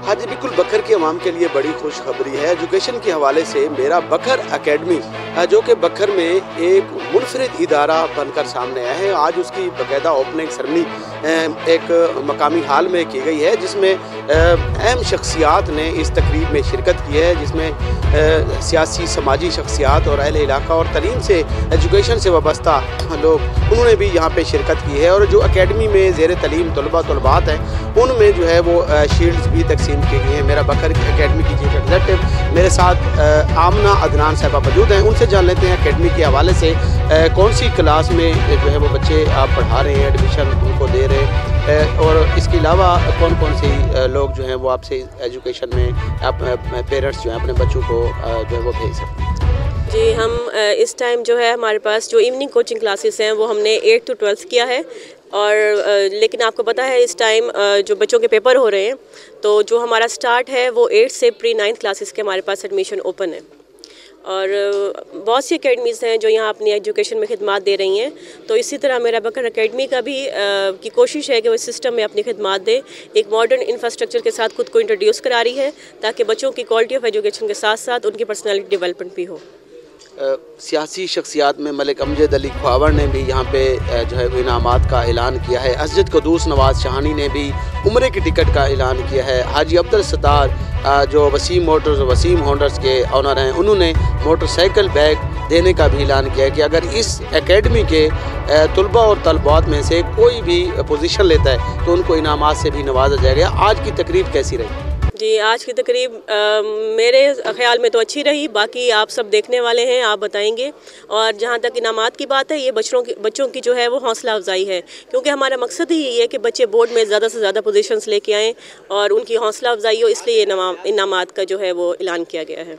ہاں جی بالکل، بکھر کی عوام کے لیے بڑی خوشخبری ہے۔ ایجوکیشن کے حوالے سے میرا بکھر اکیڈمی جو کہ بکھر میں ایک منفرد ادارہ بن کر سامنے آیا ہے، آج اس کی باقاعدہ اوپننگ سرمنی ایک مقامی حال میں کی گئی ہے، جس میں اہم شخصیات نے اس تقریب میں شرکت کی ہے، جس میں سیاسی سماجی شخصیات اور اہل علاقہ اور تعلیم سے ایجوکیشن سے وابستہ لوگ انہوں نے بھی یہاں پہ شرکت کی ہے۔ اور جو اکیڈمی میں زیر تعلیم طلبات ہیں ان میں جو ہے وہ شیلڈز بھی تقسیم کی گئی ہیں۔ میرا بکھر اکیڈمی کی چیف ایگزیکٹو میرے ساتھ آمنہ عدنان صاحبہ موجود ہیں، ان سے جان لیتے ہیں اکیڈمی کے حوالے سے کون سی کلاس میں جو ہے وہ بچے آپ پڑھا رہے ہیں، ایڈمیشن ان کو دے رہے ہیں، اور اس کے علاوہ کون کون سی لوگ جو ہیں وہ آپ سے ایجوکیشن میں پیرنٹس جو ہیں اپنے بچوں کو جو ہے وہ بھیج سکتے ہیں؟ جی، ہم اس ٹائم جو ہے ہمارے پاس جو ایوننگ کوچنگ کلاسز ہیں وہ ہم نے 8 to 12 کیا ہے، اور لیکن آپ کو پتہ ہے اس ٹائم جو بچوں کے پیپر ہو رہے ہیں، تو جو ہمارا سٹارٹ ہے وہ 8 سے پری 9 کلاسز کے ہمارے پاس ایڈمیشن اوپن ہے، اور بہت سی اکیڈمیز ہیں جو یہاں اپنی ایجوکیشن میں خدمات دے رہی ہیں۔ تو اسی طرح میرا بکھر اکیڈمی کا بھی کی کوشش ہے کہ وہ اس سسٹم میں اپنی خدمات دے، ایک ماڈرن انفراسٹرکچر کے ساتھ خود کو انٹروڈیوس کرا رہی ہے، تاکہ بچوں کی کوالٹی آف ایجوکیشن کے ساتھ ساتھ ان کی پرسنالٹی ڈیولپمنٹ بھی ہو۔ سیاسی شخصیات میں ملک امجد علی کھواور نے بھی یہاں پہ جو ہے انعامات کا اعلان کیا ہے، اسجد قدوس نواز شاہانی نے بھی عمرے کی ٹکٹ کا اعلان کیا ہے، حاجی عبدالستار جو وسیم موٹرز وسیم ہونڈرز کے آنر ہیں انہوں نے موٹر سائیکل بیگ دینے کا بھی اعلان کیا ہے کہ اگر اس اکیڈمی کے طلباء اور طالبات میں سے کوئی بھی پوزیشن لیتا ہے تو ان کو انعامات سے بھی نوازا جائے گا۔ آج کی تقریب کیسی رہی؟ جی، آج کی تقریب میرے خیال میں تو اچھی رہی، باقی آپ سب دیکھنے والے ہیں، آپ بتائیں گے۔ اور جہاں تک انعامات کی بات ہے، یہ بچوں کی جو ہے وہ حوصلہ افزائی ہے، کیونکہ ہمارا مقصد ہی یہی ہے کہ بچے بورڈ میں زیادہ سے زیادہ پوزیشنز لے کے آئیں اور ان کی حوصلہ افزائی ہو، اس لیے انعامات کا جو ہے وہ اعلان کیا گیا ہے۔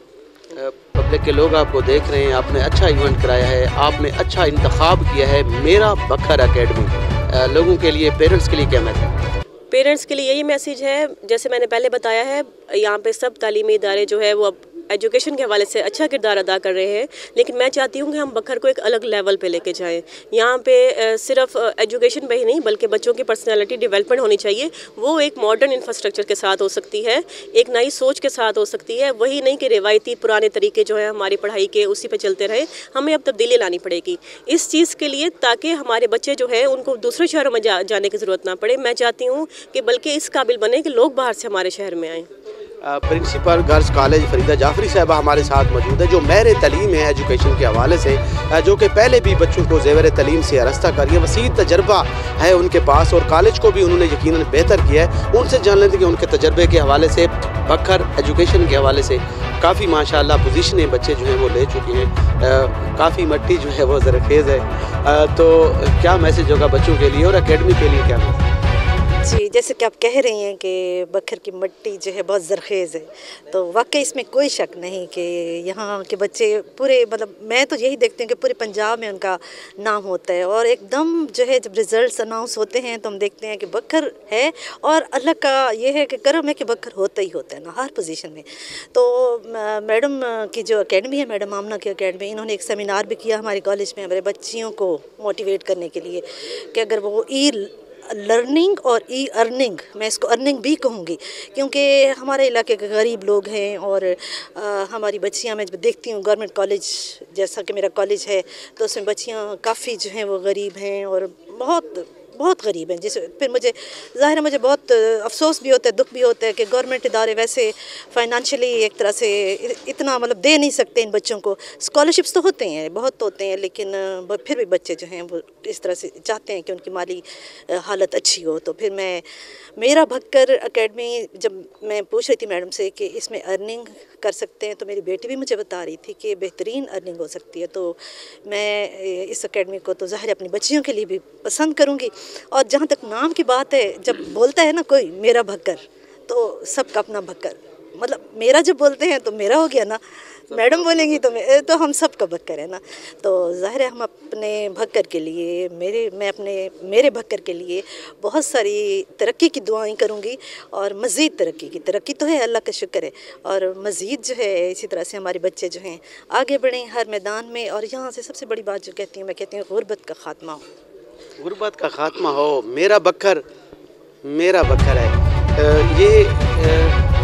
پبلک کے لوگ آپ کو دیکھ رہے ہیں، آپ نے اچھا ایونٹ کرایا ہے، آپ نے اچھا انتخاب کیا ہے، میرا بکھر اکیڈمی لوگوں کے لیے، پیرنٹس کے لیے کیا میسج؟ پیرنٹس کے لیے یہی میسیج ہے، جیسے میں نے پہلے بتایا ہے، یہاں پہ سب تعلیمی ادارے جو ہے وہ اب ایجوکیشن کے حوالے سے اچھا کردار ادا کر رہے ہیں، لیکن میں چاہتی ہوں کہ ہم بکھر کو ایک الگ لیول پہ لے کے جائیں۔ یہاں پہ صرف ایجوکیشن پہ ہی نہیں بلکہ بچوں کی پرسنالٹی ڈیولپمنٹ ہونی چاہیے، وہ ایک ماڈرن انفراسٹرکچر کے ساتھ ہو سکتی ہے، ایک نئی سوچ کے ساتھ ہو سکتی ہے، وہی نہیں کہ روایتی پرانے طریقے جو ہیں ہماری پڑھائی کے اسی پہ چلتے رہے۔ ہمیں اب تبدیلی لانی پڑے گی اس چیز کے لیے، تاکہ ہمارے بچے جو ہیں ان کو دوسرے شہروں میں جانے کی ضرورت نہ پڑے۔ میں چاہتی ہوں کہ بلکہ اس قابل بنے کہ لوگ باہر سے ہمارے شہر میں آئیں۔ Principal girls college Farida Jafri صاحبہ ہمارے ساتھ موجود ہے، جو ماہر تعلیم ہے ایجوکیشن کے حوالے سے، جو کہ پہلے بھی بچوں کو زیور تعلیم سے آراستہ کر رہی ہے، وسیع تجربہ ہے ان کے پاس، اور کالج کو بھی انہوں نے یقیناً بہتر کیا ہے۔ ان سے جان لیتے کہ ان کے تجربے کے حوالے سے، بکھر ایجوکیشن کے حوالے سے کافی ماشاءاللہ پوزیشنیں بچے جو ہیں وہ لے چکے ہیں، کافی مٹی جو ہے وہ زرخیز ہے، تو کیا میسج ہوگا بچوں کے لیے اور اکیڈمی کے لیے کیا میسج؟ جی، جیسے کہ آپ کہہ رہی ہیں کہ بکھر کی مٹی جو ہے بہت زرخیز ہے، تو واقعی اس میں کوئی شک نہیں کہ یہاں کے بچے پورے میں تو یہی دیکھتی ہوں کہ پورے پنجاب میں ان کا نام ہوتا ہے، اور ایک دم جو ہے جب ریزلٹس اناؤنس ہوتے ہیں تو ہم دیکھتے ہیں کہ بکھر ہے، اور اللہ کا یہ ہے کہ کرم ہے کہ بکھر ہوتا ہی ہوتا ہے نا ہر پوزیشن میں۔ تو میڈم کی جو اکیڈمی ہے، میڈم آمنہ کی اکیڈمی، انہوں نے ایک سیمینار بھی کیا ہمارے کالج میں ہمارے بچیوں کو موٹیویٹ کرنے کے لیے کہ اگر وہ لرننگ اور ارننگ، میں اس کو ارننگ بھی کہوں گی، کیونکہ ہمارے علاقے کے غریب لوگ ہیں، اور ہماری بچیاں میں جب دیکھتی ہوں گورنمنٹ کالج جیسا کہ میرا کالج ہے، تو اس میں بچیاں کافی جو ہیں وہ غریب ہیں، اور بہت غریب ہیں، پھر ظاہر ہے مجھے بہت افسوس بھی ہوتا ہے، دکھ بھی ہوتا ہے کہ گورنمنٹ ادارے ویسے فائنانشلی ایک طرح سے اتنا دے نہیں سکتے ان بچوں کو۔ اسکالرشپس تو ہوتے ہیں، بہت ہوتے ہیں، لیکن پھر بھی بچے جو ہیں وہ اس طرح سے چاہتے ہیں کہ ان کی مالی حالت اچھی ہو۔ تو پھر میرا بکھر اکیڈمی جب میں پوچھ رہی تھی میڈم سے کہ اس میں ارننگ کر سکتے ہیں، تو میری بیٹی بھی مجھے بتا رہی تھی کہ بہترین ارننگ ہو سکتی ہے، تو میں اس اکیڈمی کو تو ظاہر اپنی بچیوں کے لیے بھی پسند کروں گی۔ اور جہاں تک نام کی بات ہے، جب بولتا ہے نا کوئی میرا بکھر، تو سب کا اپنا بکھر، میرا جب بولتے ہیں تو میرا ہو گیا نا، میڈم بولیں گی تو ہم سب کا بکھر ہے نا۔ تو ظاہر ہے ہم اپنے بکھر کے لیے، میرے بکھر کے لیے بہت ساری ترقی کی دعائیں کروں گی، اور مزید ترقی تو ہے، اللہ کا شکر ہے، اور مزید جو ہے اسی طرح سے ہمارے بچے جو ہیں آگے بڑھیں ہر میدان میں۔ اور یہاں سے سب سے بڑی بات جو میں کہتی ہوں غربت کا خاتمہ ہو، غربت کا خاتمہ ہو، میرا بکھر ہے۔ یہ